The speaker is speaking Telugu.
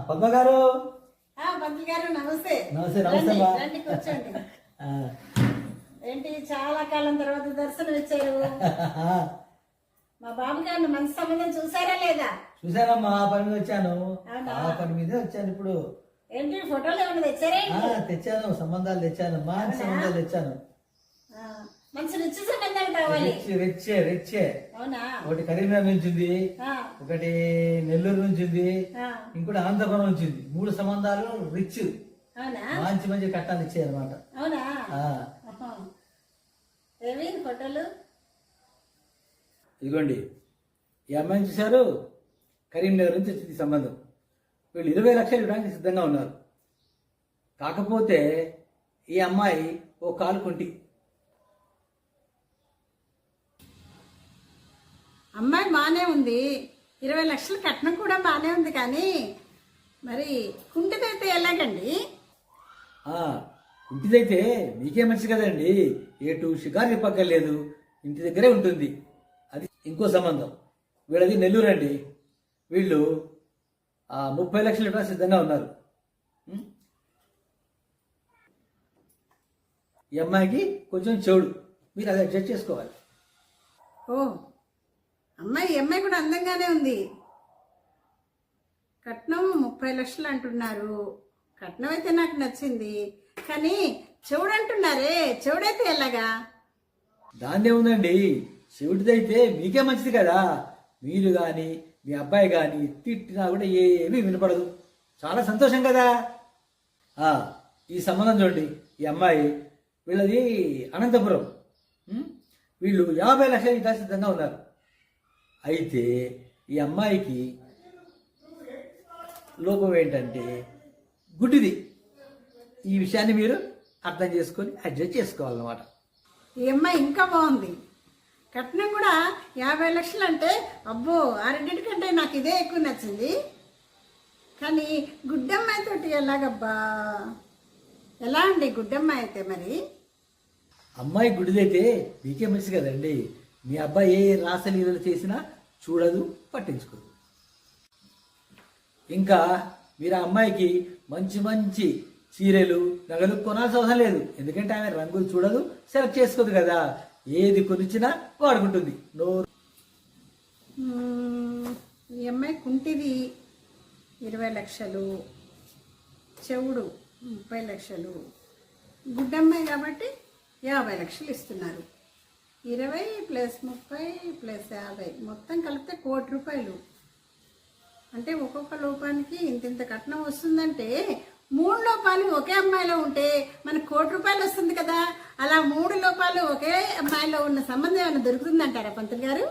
పద్మ గారు. పంతులు గారు నమస్తే. నమస్తే నమస్తే. రండి కూర్చోండి. ఏంటి చాలా కాలం తర్వాత దర్శనం ఇచ్చారు? మా బాబు గారిని మంచి సంబంధం చూసారా లేదా? చూసానమ్మా, పని మీద వచ్చాను. పని మీదే వచ్చాను ఇప్పుడు. ఏంటి ఫోటోలు ఏమైనా తెచ్చారా? తెచ్చాను, సంబంధాలు తెచ్చాను, మంచి సంబంధాలు తెచ్చాను. మంచి రిచ్ సంబంధాలు కావాలి. రిచ్చే. అవునా? ఒకటి కరీంనగర్ నుంచి ఉంది, ఒకటి నెల్లూరు నుంచి ఉంది, ఇంకోటి ఆంధ్రపురం నుంచి ఉంది. 3 సంబంధాలు రిచ్. మంచి మంచి కట్టాలు ఇచ్చాయి అనమాట. అవునా? ఏవి ఫోటోలు? ఇదిగోండి, ఈ అమ్మాయిని చూశారు, కరీంనగర్ నుంచి వచ్చింది సంబంధం. వీళ్ళు 20 లక్షలు ఇవ్వడానికి సిద్ధంగా ఉన్నారు. కాకపోతే ఈ అమ్మాయి ఓ కాలు కుంటి. అమ్మాయి బాగానే ఉంది, 20 లక్షల కట్నం కూడా బాగానే ఉంది, కానీ మరి కుంటిదైతే ఎలాగండి? కుంటిదైతే మీకే మంచి కదండి, ఎటు షికారు పక్కర్లేదు, ఇంటి దగ్గరే ఉంటుంది. అది ఇంకో సంబంధం. వీళ్ళది నెల్లూరు అండి. వీళ్ళు 30 లక్షలు ఇవ్వడానికి సిద్ధంగా ఉన్నారు. ఈ అమ్మాయికి కొంచెం చెవుడు, మీరు అది అడ్జస్ట్ చేసుకోవాలి. ఓ అమ్మాయి కూడా అందంగానే ఉంది. కట్నం 30 లక్షలు అంటున్నారు. కట్నం అయితే నాకు నచ్చింది, కానీ చెవుడు అంటున్నారే, చెవుడైతే ఎలాగా? దాన్నే ఉందండి, చెవిటిదైతే మీకే మంచిది కదా. మీరు కానీ మీ అబ్బాయి కానీ తిట్టినా కూడా ఏమీ వినపడదు. చాలా సంతోషం కదా. ఈ సంబంధం చూడండి, ఈ అమ్మాయి వీళ్ళది అనంతపురం. వీళ్ళు 50 లక్షలు ఇవ్వడానికి సిద్ధంగా ఉన్నారు. అయితే ఈ అమ్మాయికి లోపం ఏంటంటే గుడ్డిది. ఈ విషయాన్ని మీరు అర్థం చేసుకొని అడ్జస్ట్ చేసుకోవాలన్నమాట. ఈ అమ్మాయి ఇంకా బాగుంది. కట్నం కూడా 50 లక్షలు అంటే అబ్బో, ఆ రెండింటికంటే నాకు ఇదే ఎక్కువ నచ్చింది. కానీ గుడ్డమ్మాయి తోటి ఎలాగబ్బా? ఎలా అండి గుడ్డమ్మాయి అయితే? మరి అమ్మాయి గుడిదైతే మీకే మంచి కదండి. మీ అబ్బాయి ఏ రాసలీలలు చేసినా చూడదు, పట్టించుకోదు. ఇంకా మీరు ఆ అమ్మాయికి మంచి మంచి చీరలు నగలు కొనాల్సిన అవసరం లేదు. ఎందుకంటే ఆమె రంగులు చూడదు, సెలెక్ట్ చేసుకోదు కదా. ఏది కొనిచ్చినా వాడుకుంటుంది. ఈ అమ్మాయి కుంటిది 20 లక్షలు, చెవుడు 30 లక్షలు, గుడ్డమ్మాయి కాబట్టి 50 లక్షలు ఇస్తున్నారు. 20 + 30 + 50 మొత్తం కలిపితే 1 కోటి రూపాయలు. అంటే ఒక్కొక్క లోపానికి ఇంత కట్నం వస్తుందంటే 3 లోపాలు ఒకే అమ్మాయిలో ఉంటే మనకు 1 కోటి రూపాయలు వస్తుంది కదా. అలా 3 లోపాలు ఒకే అమ్మాయిలో ఉన్న సంబంధం ఏమైనా దొరుకుతుందంటారా పంతులు గారు?